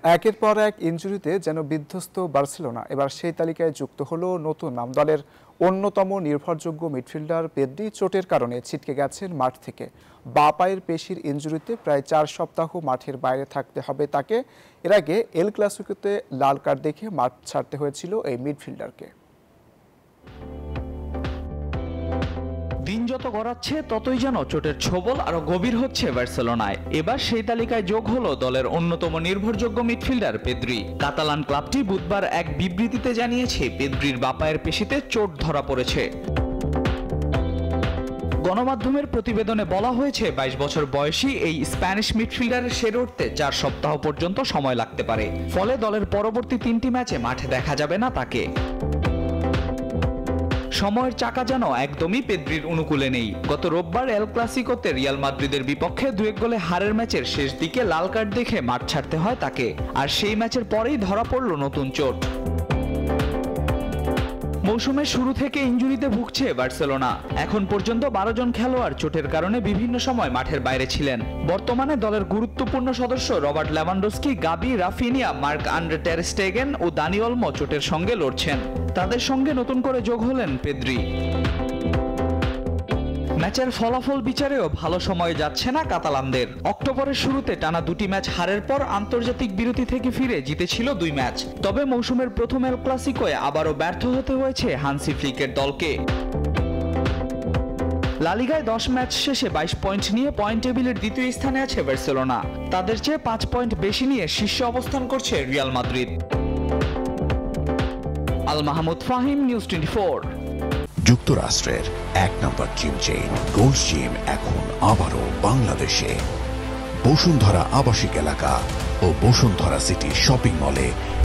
একের পর এক ইনজুরিতে যেন বিধ্বস্ত বার্সেলোনা। এবার সেই তালিকায় যুক্ত হলো নতুন নাম। দলের অন্যতম নির্ভরযোগ্য মিডফিল্ডার পেদ্রি চোটের কারণে ছিটকে গেছেন মাঠ থেকে। বাঁ পায়ের পেশির ইনজুরিতে প্রায় 4 সপ্তাহ মাঠের বাইরে থাকতে হবে তাকে। এর আগে এল ক্লাসিকোতে লাল কার্ড দেখে মাঠ ছাড়তে হয়েছিল এই মিডফিল্ডারকে। দিন যত গড়াচ্ছে ততই যেন চোটের ছোবল আরো গভীর হচ্ছে বার্সেলোনায়। এবার সেই তালিকায় যোগ হলো দলের অন্যতম নির্ভরযোগ্য মিডফিল্ডার পেদ্রি। কাতালান ক্লাবটি বুধবার এক বিবৃতিতে জানিয়েছে পেদ্রির বাঁ পায়ের পেশিতে চোট ধরা পড়েছে। গণমাধ্যমের প্রতিবেদনে বলা হয়েছে 22 বছর বয়সী এই স্প্যানিশ মিডফিল্ডারের সেরে উঠতে 4 সপ্তাহ পর্যন্ত সময় লাগতে পারে। ফলে দলের পরবর্তী 3টি ম্যাচে মাঠে দেখা যাবে না তাকে। সময়ের চাকা যেন একদমই পেদ্রির অনুকূলে নেই। গত রোববার এল ক্লাসিকোতে রিয়াল মাদ্রিদের বিপক্ষে 2-1 গোলে হারের ম্যাচের শেষ দিকে লাল কার্ড দেখে মাঠ ছাড়তে হয় তাকে। আর সেই ম্যাচের পরেই ধরা পড়ল নতুন চোট। মৌসুমের শুরু থেকে ইনজুরিতে ভুগছে বার্সেলোনা। এখন পর্যন্ত 12 জন খেলোয়াড় চোটের কারণে বিভিন্ন সময় মাঠের বাইরে ছিলেন। বর্তমানে দলের গুরুত্বপূর্ণ সদস্য রবার্ট লেভানডস্কি, গাবি, রাফিনিয়া, মার্ক আন্দ্রে টের স্টেগেন ও দানি ওলমো চোটের সঙ্গে লড়ছেন। তাদের সঙ্গে নতুন করে যোগ হলেন পেদ্রি। ম্যাচের ফলাফল বিচারেও ভালো সময় যাচ্ছে না কাতালানদের। অক্টোবরের শুরুতে টানা 2টি ম্যাচ হারের পর আন্তর্জাতিক বিরতি থেকে ফিরে জিতেছিল 2 ম্যাচ। তবে মৌসুমের প্রথম এল ক্লাসিকোয় আবারও ব্যর্থ হতে হয়েছে হান্সি ফ্লিকের দলকে। লা লিগায় 10 ম্যাচ শেষে 22 পয়েন্ট নিয়ে পয়েন্ট টেবিলের দ্বিতীয় স্থানে আছে বার্সেলোনা। তাদের চেয়ে 5 পয়েন্ট বেশি নিয়ে শীর্ষে অবস্থান করছে Real Madrid. Al Mahmud Fahim, news 24। যুক্তরাষ্ট্রের 1 নম্বর জিম চেইন গোল্ডস জিম এখন আবারও বাংলাদেশে। বসুন্ধরা আবাসিক এলাকা ও বসুন্ধরা সিটি শপিং মলে